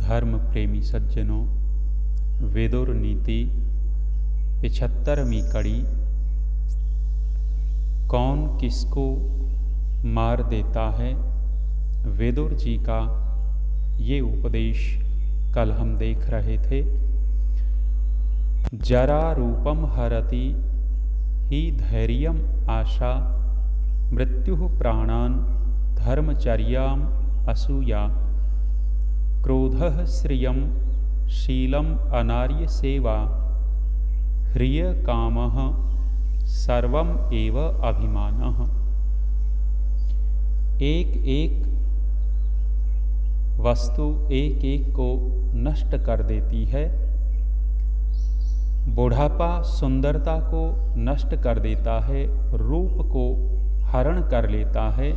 धर्म प्रेमी सज्जनों, वेदोर नीति 75वीं कड़ी। कौन किसको मार देता है, वेदोर जी का ये उपदेश कल हम देख रहे थे। जरा रूपम हरति ही धैर्यम आशा, मृत्यु प्राणान धर्मचर्याम असूया, क्रोधः श्रियम शीलम अनार्य सेवा, ह्रिय कामः सर्वम एव अभिमानः। एक एक वस्तु एक एक को नष्ट कर देती है। बुढ़ापा सुंदरता को नष्ट कर देता है, रूप को हरण कर लेता है।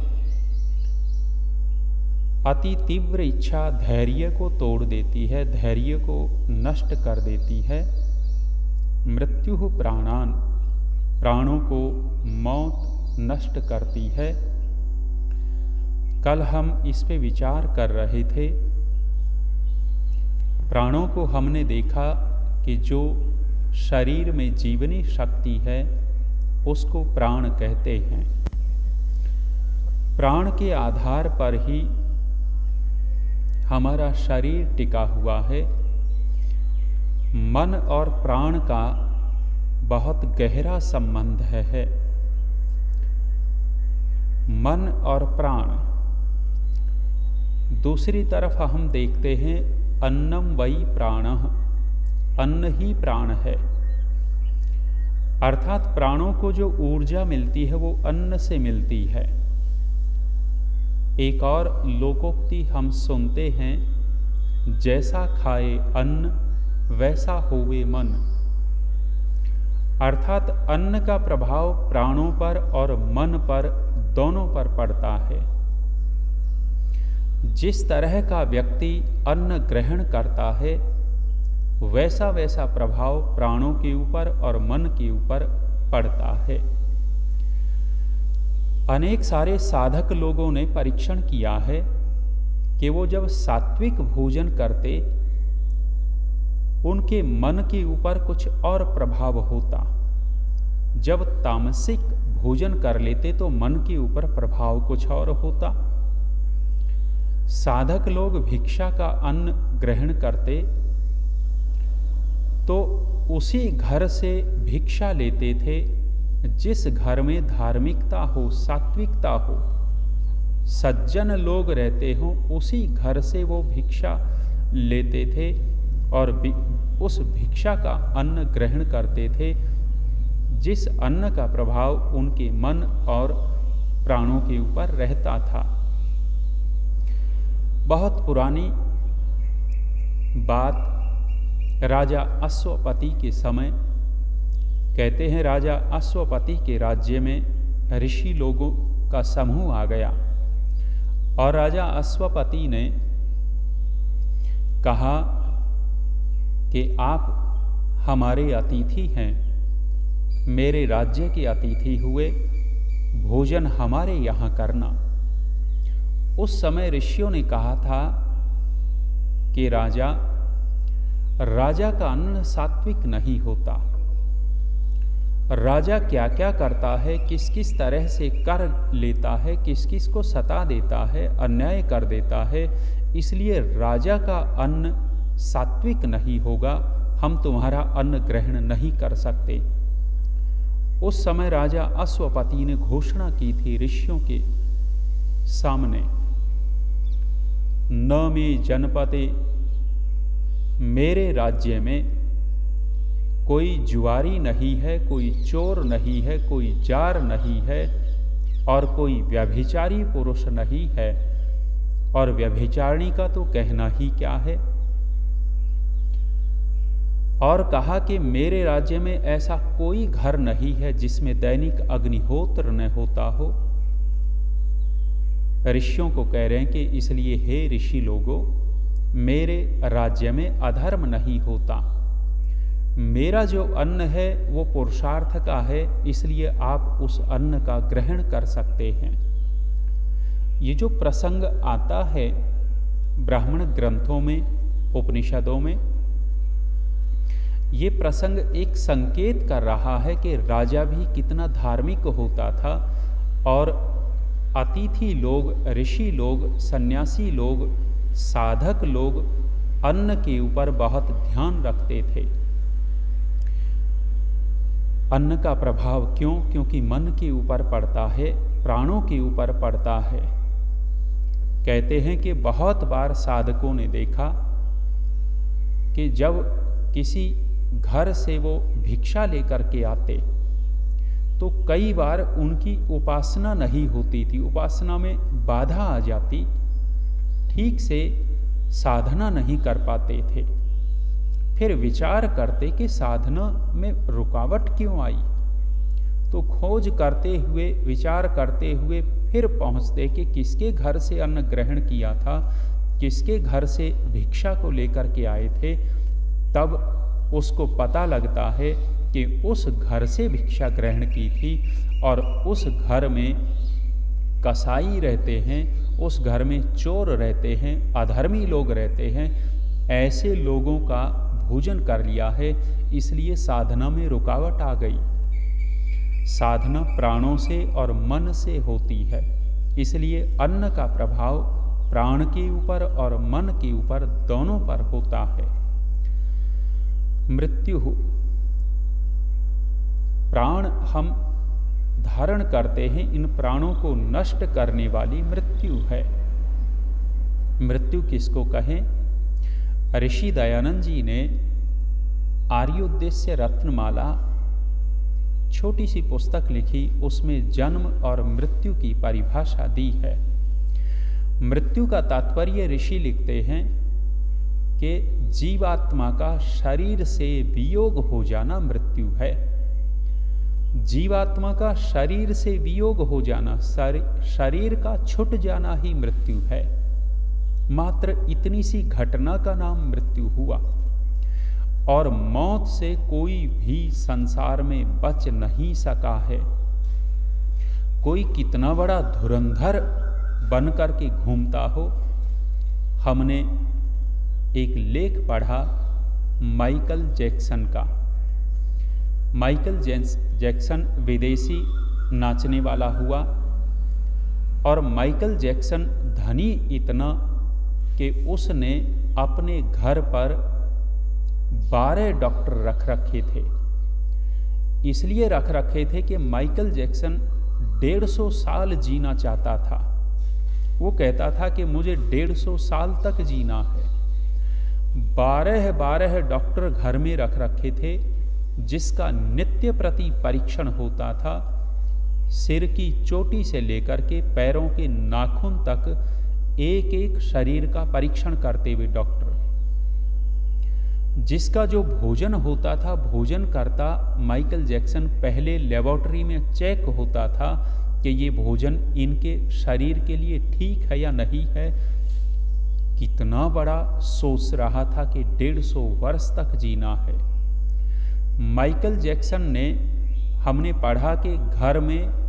अति तीव्र इच्छा धैर्य को तोड़ देती है, धैर्य को नष्ट कर देती है। मृत्यु प्राणान, प्राणों को मौत नष्ट करती है। कल हम इस पे विचार कर रहे थे। प्राणों को हमने देखा कि जो शरीर में जीवनी शक्ति है उसको प्राण कहते हैं। प्राण के आधार पर ही हमारा शरीर टिका हुआ है। मन और प्राण का बहुत गहरा संबंध है। मन और प्राण। दूसरी तरफ हम देखते हैं अन्नम वै प्राणः, अन्न ही प्राण है। अर्थात प्राणों को जो ऊर्जा मिलती है वो अन्न से मिलती है। एक और लोकोक्ति हम सुनते हैं, जैसा खाए अन्न वैसा होवे मन। अर्थात अन्न का प्रभाव प्राणों पर और मन पर दोनों पर पड़ता है। जिस तरह का व्यक्ति अन्न ग्रहण करता है वैसा वैसा प्रभाव प्राणों के ऊपर और मन के ऊपर पड़ता है। अनेक सारे साधक लोगों ने परीक्षण किया है कि वो जब सात्विक भोजन करते उनके मन के ऊपर कुछ और प्रभाव होता, जब तामसिक भोजन कर लेते तो मन के ऊपर प्रभाव कुछ और होता। साधक लोग भिक्षा का अन्न ग्रहण करते तो उसी घर से भिक्षा लेते थे जिस घर में धार्मिकता हो, सात्विकता हो, सज्जन लोग रहते हों, उसी घर से वो भिक्षा लेते थे और उस भिक्षा का अन्न ग्रहण करते थे जिस अन्न का प्रभाव उनके मन और प्राणों के ऊपर रहता था। बहुत पुरानी बात, राजा अश्वपति के समय कहते हैं, राजा अश्वपति के राज्य में ऋषि लोगों का समूह आ गया और राजा अश्वपति ने कहा कि आप हमारे अतिथि हैं, मेरे राज्य के अतिथि हुए, भोजन हमारे यहाँ करना। उस समय ऋषियों ने कहा था कि राजा का अन्न सात्विक नहीं होता। राजा क्या क्या करता है, किस किस तरह से कर लेता है, किस किस को सता देता है, अन्याय कर देता है, इसलिए राजा का अन्न सात्विक नहीं होगा, हम तुम्हारा अन्न ग्रहण नहीं कर सकते। उस समय राजा अश्वपति ने घोषणा की थी ऋषियों के सामने, न मे जनपदे, मेरे राज्य में कोई जुआरी नहीं है, कोई चोर नहीं है, कोई जार नहीं है और कोई व्यभिचारी पुरुष नहीं है, और व्यभिचारिणी का तो कहना ही क्या है। और कहा कि मेरे राज्य में ऐसा कोई घर नहीं है जिसमें दैनिक अग्निहोत्र न होता हो। ऋषियों को कह रहे हैं कि इसलिए हे ऋषि लोगों, मेरे राज्य में अधर्म नहीं होता, मेरा जो अन्न है वो पुरुषार्थ का है, इसलिए आप उस अन्न का ग्रहण कर सकते हैं। ये जो प्रसंग आता है ब्राह्मण ग्रंथों में उपनिषदों में। ये प्रसंग एक संकेत कर रहा है कि राजा भी कितना धार्मिक होता था और अतिथि लोग, ऋषि लोग, सन्यासी लोग, साधक लोग अन्न के ऊपर बहुत ध्यान रखते थे। अन्न का प्रभाव क्यों? क्योंकि मन के ऊपर पड़ता है, प्राणों के ऊपर पड़ता है। कहते हैं कि बहुत बार साधकों ने देखा कि जब किसी घर से वो भिक्षा लेकर के आते तो कई बार उनकी उपासना नहीं होती थी, उपासना में बाधा आ जाती, ठीक से साधना नहीं कर पाते थे। फिर विचार करते कि साधना में रुकावट क्यों आई, तो खोज करते हुए, विचार करते हुए फिर पहुंचते कि किसके घर से अन्न ग्रहण किया था, किसके घर से भिक्षा को लेकर के आए थे। तब उसको पता लगता है कि उस घर से भिक्षा ग्रहण की थी और उस घर में कसाई रहते हैं, उस घर में चोर रहते हैं, अधर्मी लोग रहते हैं। ऐसे लोगों का भोजन कर लिया है, इसलिए साधना में रुकावट आ गई। साधना प्राणों से और मन से होती है, इसलिए अन्न का प्रभाव प्राण के ऊपर और मन के ऊपर दोनों पर होता है। मृत्यु, प्राण हम धारण करते हैं, इन प्राणों को नष्ट करने वाली मृत्यु है। मृत्यु किसको कहें? ऋषि दयानंद जी ने आर्योद्देश्य रत्नमाला छोटी सी पुस्तक लिखी, उसमें जन्म और मृत्यु की परिभाषा दी है। मृत्यु का तात्पर्य ऋषि लिखते हैं कि जीवात्मा का शरीर से वियोग हो जाना मृत्यु है। जीवात्मा का शरीर से वियोग हो जाना, शरीर का छूट जाना ही मृत्यु है। मात्र इतनी सी घटना का नाम मृत्यु हुआ। और मौत से कोई भी संसार में बच नहीं सका है। कोई कितना बड़ा धुरंधर बन करके घूमता हो। हमने एक लेख पढ़ा माइकल जैक्सन का। माइकल जैक्सन विदेशी नाचने वाला हुआ और माइकल जैक्सन धनी इतना कि उसने अपने घर पर 12 डॉक्टर रख रखे थे। इसलिए रख रखे थे कि माइकल जैक्सन 150 साल जीना चाहता था। वो कहता था कि मुझे 150 साल तक जीना है। 12 डॉक्टर घर में रख रखे थे, जिसका नित्य प्रति परीक्षण होता था। सिर की चोटी से लेकर के पैरों के नाखून तक एक एक शरीर का परीक्षण करते हुए डॉक्टर। जिसका जो भोजन होता था, भोजन करता माइकल जैक्सन पहले लेबोरेटरी में चेक होता था कि ये भोजन इनके शरीर के लिए ठीक है या नहीं है। कितना बड़ा सोच रहा था कि 150 वर्ष तक जीना है। माइकल जैक्सन ने, हमने पढ़ा कि घर में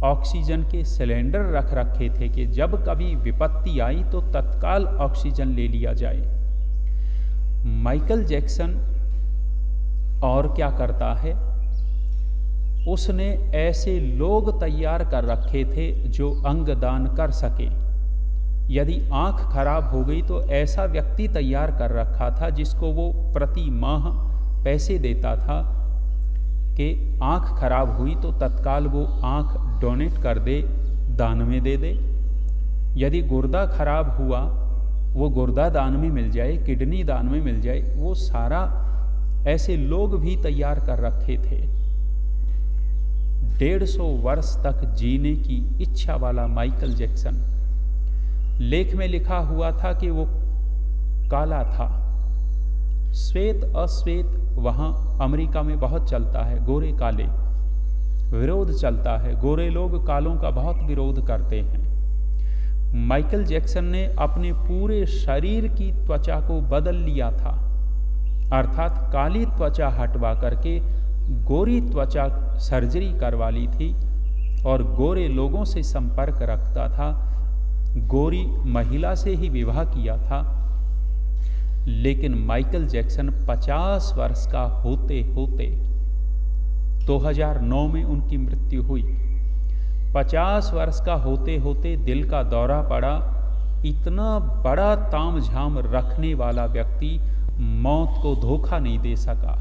ऑक्सीजन के सिलेंडर रख रखे थे कि जब कभी विपत्ति आई तो तत्काल ऑक्सीजन ले लिया जाए। माइकल जैक्सन और क्या करता है, उसने ऐसे लोग तैयार कर रखे थे जो अंगदान कर सके। यदि आंख खराब हो गई तो ऐसा व्यक्ति तैयार कर रखा था जिसको वो प्रति माह पैसे देता था कि आंख खराब हुई तो तत्काल वो आंख डोनेट कर दे, दान में दे दे। यदि गुर्दा खराब हुआ, वो गुर्दा दान में मिल जाए, किडनी दान में मिल जाए। वो सारा ऐसे लोग भी तैयार कर रखे थे। 150 वर्ष तक जीने की इच्छा वाला माइकल जैक्सन। लेख में लिखा हुआ था कि वो काला था। श्वेत अश्वेत वहाँ अमेरिका में बहुत चलता है, गोरे काले विरोध चलता है। गोरे लोग कालों का बहुत विरोध करते हैं। माइकल जैक्सन ने अपने पूरे शरीर की त्वचा को बदल लिया था, अर्थात काली त्वचा हटवा करके गोरी त्वचा सर्जरी करवा ली थी और गोरे लोगों से संपर्क रखता था। गोरी महिला से ही विवाह किया था। लेकिन माइकल जैक्सन 50 वर्ष का होते होते 2009 में उनकी मृत्यु हुई। 50 वर्ष का होते होते दिल का दौरा पड़ा। इतना बड़ा तामझाम रखने वाला व्यक्ति मौत को धोखा नहीं दे सका।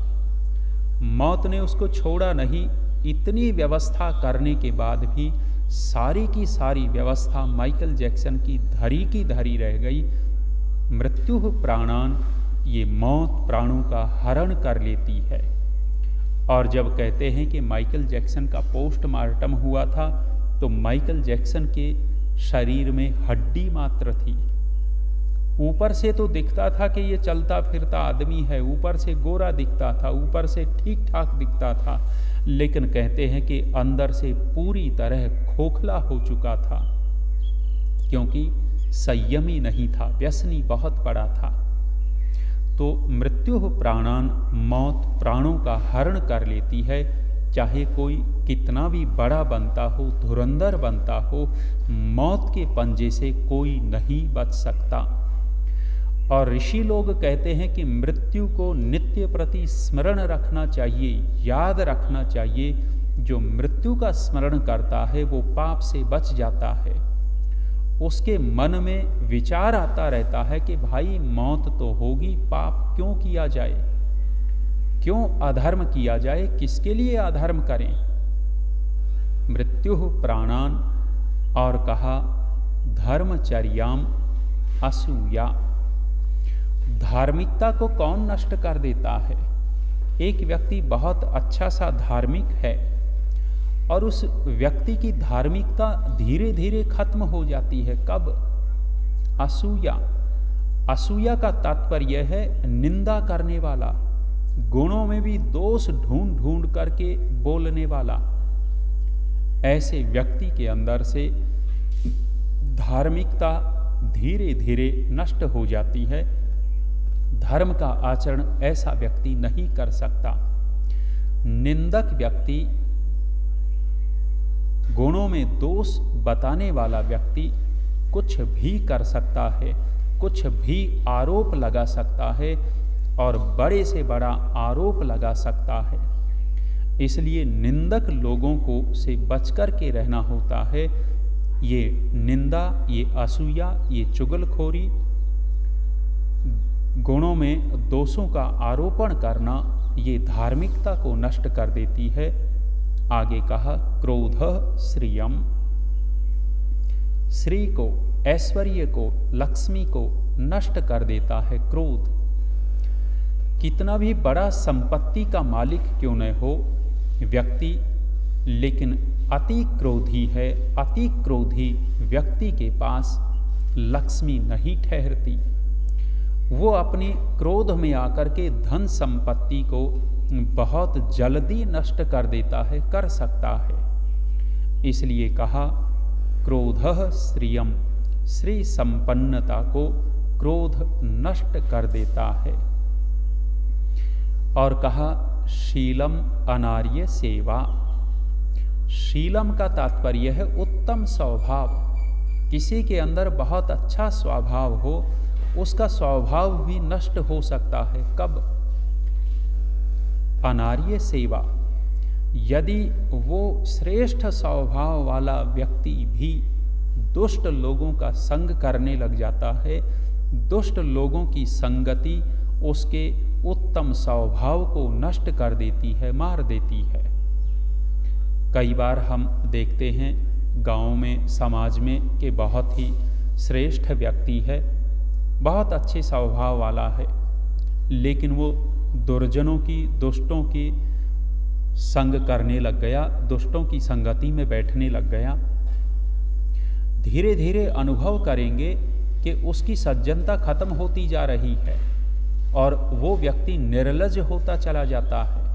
मौत ने उसको छोड़ा नहीं। इतनी व्यवस्था करने के बाद भी सारी की सारी व्यवस्था माइकल जैक्सन की धरी रह गई। मृत्यु प्राणान, ये मौत प्राणों का हरण कर लेती है। और जब कहते हैं कि माइकल जैक्सन का पोस्टमार्टम हुआ था तो माइकल जैक्सन के शरीर में हड्डी मात्र थी। ऊपर से तो दिखता था कि ये चलता फिरता आदमी है, ऊपर से गोरा दिखता था, ऊपर से ठीक ठाक दिखता था, लेकिन कहते हैं कि अंदर से पूरी तरह खोखला हो चुका था, क्योंकि संयमी नहीं था, व्यसनी बहुत बड़ा था। तो मृत्यु प्राणान, मौत प्राणों का हरण कर लेती है। चाहे कोई कितना भी बड़ा बनता हो, धुरंधर बनता हो, मौत के पंजे से कोई नहीं बच सकता। और ऋषि लोग कहते हैं कि मृत्यु को नित्य प्रति स्मरण रखना चाहिए, याद रखना चाहिए। जो मृत्यु का स्मरण करता है वो पाप से बच जाता है। उसके मन में विचार आता रहता है कि भाई मौत तो होगी, पाप क्यों किया जाए, क्यों अधर्म किया जाए, किसके लिए अधर्म करें। मृत्यु प्राणान, और कहा धर्मचर्याम असूया। धार्मिकता को कौन नष्ट कर देता है। एक व्यक्ति बहुत अच्छा सा धार्मिक है और उस व्यक्ति की धार्मिकता धीरे धीरे खत्म हो जाती है। कब? असूया। असूया का तात्पर्य है निंदा करने वाला, गुणों में भी दोष ढूंढ ढूंढ करके बोलने वाला। ऐसे व्यक्ति के अंदर से धार्मिकता धीरे धीरे नष्ट हो जाती है। धर्म का आचरण ऐसा व्यक्ति नहीं कर सकता। निंदक व्यक्ति, गुणों में दोष बताने वाला व्यक्ति कुछ भी कर सकता है, कुछ भी आरोप लगा सकता है और बड़े से बड़ा आरोप लगा सकता है। इसलिए निंदक लोगों को से बचकर के रहना होता है। ये निंदा, ये असूया, ये चुगलखोरी, गुणों में दोषों का आरोपण करना, ये धार्मिकता को नष्ट कर देती है। आगे कहा क्रोधः श्रियम। श्री को, ऐश्वर्य को, लक्ष्मी को नष्ट कर देता है क्रोध। कितना भी बड़ा संपत्ति का मालिक क्यों न हो व्यक्ति, लेकिन अति क्रोधी है, अति क्रोधी व्यक्ति के पास लक्ष्मी नहीं ठहरती। वो अपनी क्रोध में आकर के धन संपत्ति को बहुत जल्दी नष्ट कर देता है, कर सकता है। इसलिए कहा क्रोधः श्रियम, श्री संपन्नता को क्रोध नष्ट कर देता है। और कहा शीलम अनार्य सेवा। शीलम का तात्पर्य है उत्तम स्वभाव। किसी के अंदर बहुत अच्छा स्वभाव हो, उसका स्वभाव भी नष्ट हो सकता है। कब? अनार्य सेवा। यदि वो श्रेष्ठ स्वभाव वाला व्यक्ति भी दुष्ट लोगों का संग करने लग जाता है, दुष्ट लोगों की संगति उसके उत्तम स्वभाव को नष्ट कर देती है, मार देती है। कई बार हम देखते हैं गांव में, समाज में कि बहुत ही श्रेष्ठ व्यक्ति है, बहुत अच्छे स्वभाव वाला है, लेकिन वो दुर्जनों की, दुष्टों की संग करने लग गया, दुष्टों की संगति में बैठने लग गया। धीरे धीरे अनुभव करेंगे कि उसकी सज्जनता खत्म होती जा रही है और वो व्यक्ति निर्लज होता चला जाता है।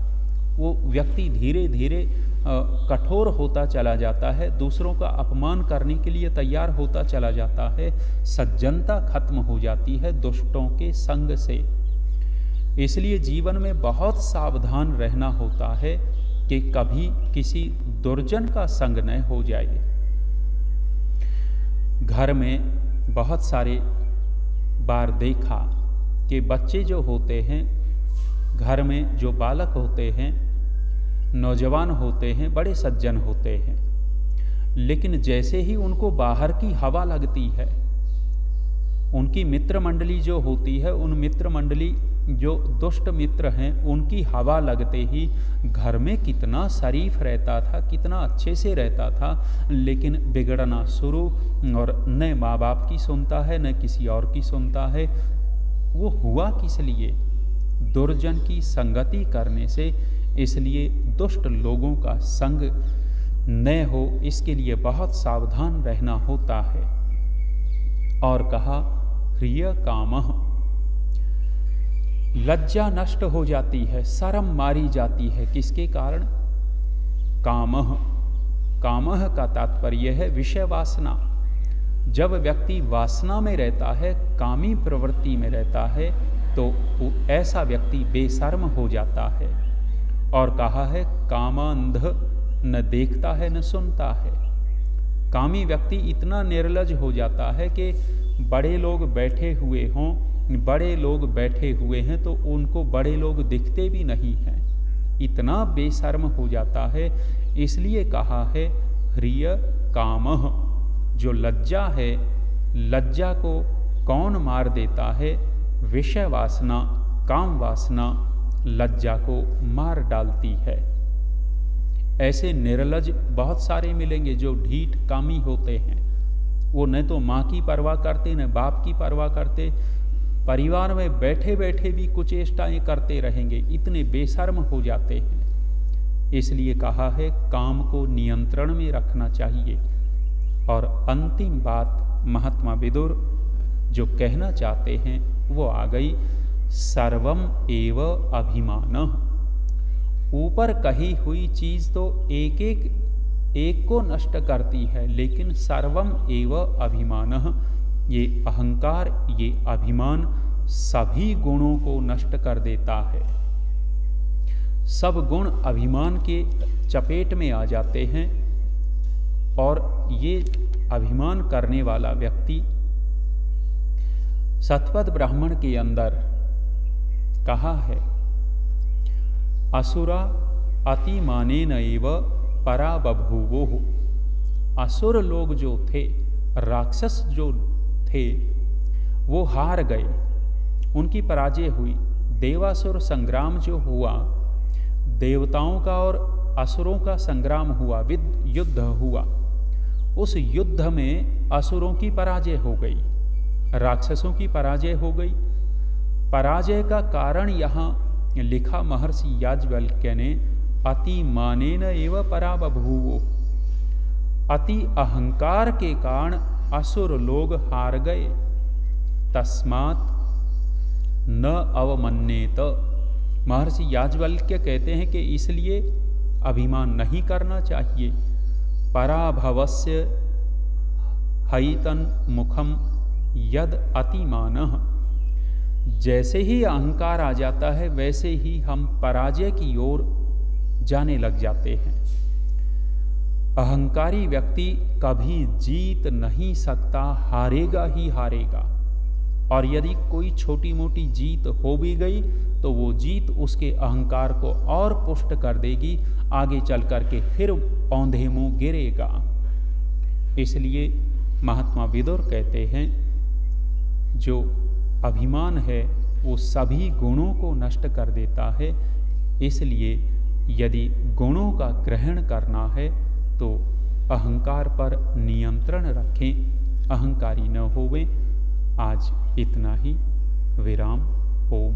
वो व्यक्ति धीरे धीरे कठोर होता चला जाता है, दूसरों का अपमान करने के लिए तैयार होता चला जाता है। सज्जनता खत्म हो जाती है दुष्टों के संग से। इसलिए जीवन में बहुत सावधान रहना होता है कि कभी किसी दुर्जन का संग न हो जाए। घर में बहुत सारे बार देखा कि बच्चे जो होते हैं, घर में जो बालक होते हैं, नौजवान होते हैं, बड़े सज्जन होते हैं, लेकिन जैसे ही उनको बाहर की हवा लगती है, उनकी मित्र मंडली जो होती है, उन मित्र मंडली जो दुष्ट मित्र हैं, उनकी हवा लगते ही घर में कितना शरीफ रहता था, कितना अच्छे से रहता था, लेकिन बिगड़ना शुरू, और न माँ बाप की सुनता है न किसी और की सुनता है। वो हुआ किस लिए? दुर्जन की संगति करने से। इसलिए दुष्ट लोगों का संग न हो, इसके लिए बहुत सावधान रहना होता है। और कहा प्रिय कामः, लज्जा नष्ट हो जाती है, शर्म मारी जाती है। किसके कारण? कामः। कामः का तात्पर्य है विषय वासना। जब व्यक्ति वासना में रहता है, कामी प्रवृत्ति में रहता है, तो ऐसा व्यक्ति बेशर्म हो जाता है। और कहा है कामांध, न देखता है न सुनता है। कामी व्यक्ति इतना निर्लज हो जाता है कि बड़े लोग बैठे हुए हों, बड़े लोग बैठे हुए हैं तो उनको बड़े लोग दिखते भी नहीं हैं, इतना बेशर्म हो जाता है। इसलिए कहा है ह्रिय कामः। जो लज्जा है, लज्जा को कौन मार देता है? विषय वासना, काम वासना लज्जा को मार डालती है। ऐसे निर्लज बहुत सारे मिलेंगे जो ढीठ कामी होते हैं। वो न तो माँ की परवाह करते, न बाप की परवाह करते, परिवार में बैठे बैठे भी कुचेष्टाएं करते रहेंगे, इतने बेशर्म हो जाते हैं। इसलिए कहा है काम को नियंत्रण में रखना चाहिए। और अंतिम बात महात्मा विदुर जो कहना चाहते हैं वो आ गई, सर्वम एव अभिमानः। ऊपर कही हुई चीज तो एक को नष्ट करती है, लेकिन सर्वम एव अभिमानः, ये अहंकार, ये अभिमान सभी गुणों को नष्ट कर देता है। सब गुण अभिमान के चपेट में आ जाते हैं, और ये अभिमान करने वाला व्यक्ति सतपथ ब्राह्मण के अंदर कहा है, असुरा अतिमानेन एव परा बभूवोः। असुर लोग जो थे, राक्षस जो थे, वो हार गए, उनकी पराजय हुई। देवासुर संग्राम जो हुआ, देवताओं का और असुरों का संग्राम हुआ, युद्ध हुआ। उस युद्ध में असुरों की पराजय हो गई, राक्षसों की पराजय हो गई। पराजय का कारण यहाँ लिखा महर्षि याज्ञवल्क्य ने, अतिमानेन एव परा बभूवो। अति अहंकार के कारण असुर लोग हार गए। तस्मात् न अवमन्येत। महर्षि याज्ञवल्क्य कहते हैं कि इसलिए अभिमान नहीं करना चाहिए। पराभवस्य हैतन मुखम यद अतिमानः। जैसे ही अहंकार आ जाता है, वैसे ही हम पराजय की ओर जाने लग जाते हैं। अहंकारी व्यक्ति कभी जीत नहीं सकता, हारेगा ही हारेगा। और यदि कोई छोटी मोटी जीत हो भी गई तो वो जीत उसके अहंकार को और पुष्ट कर देगी, आगे चल कर के फिर औंधे मुंह गिरेगा। इसलिए महात्मा विदुर कहते हैं, जो अभिमान है वो सभी गुणों को नष्ट कर देता है। इसलिए यदि गुणों का ग्रहण करना है तो अहंकार पर नियंत्रण रखें, अहंकारी न होवें। आज इतना ही। विराम। ओम